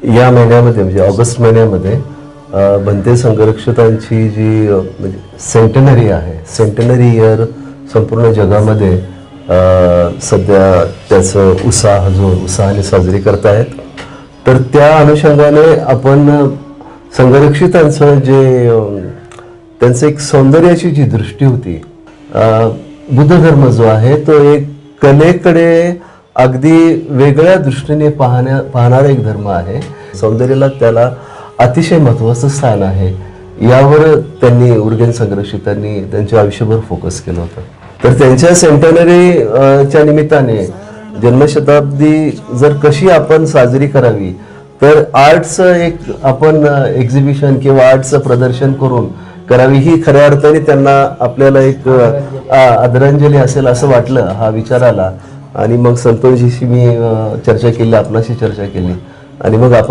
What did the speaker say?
या महिन्यामध्ये म्हणजे ऑगस्ट महिन्यामध्ये बनते संरक्षितांची जी म्हणजे सेंटनरी आहे, सेंटनरी इयर संपूर्ण जगामध्ये सध्या त्याचं उत्साहाने साजरी करतायत. तर त्या अनुषंगाने आपण संरक्षितांचं जे त्यांचं एक सौंदर्याची जी दृष्टी होती, बुद्ध धर्म जो आहे तो एक कलेकडे अगदी वेगळ्या दृष्टीने पाहणारा एक धर्म आहे. सौंदर्याला त्याला अतिशय महत्त्वाचं स्थान आहे. यावर त्यांनी उर्गेन संरक्षितांनी त्यांच्या आयुष्यभर फोकस केलं होतं. तर त्यांच्या सेंटनरी च्या निमित्ताने जन्मशताब्दी जर कशी आपण साजरी करावी, तर आर्टचं एक आपण एक्झिबिशन किंवा आर्टचं प्रदर्शन करून करावी, ही खऱ्या अर्थाने त्यांना आपल्याला एक आदरांजली असेल असं वाटलं. हा विचार आला आणि मग संतोषजीशी मी चर्चा केली, आपणाशी चर्चा केली आणि मग आपण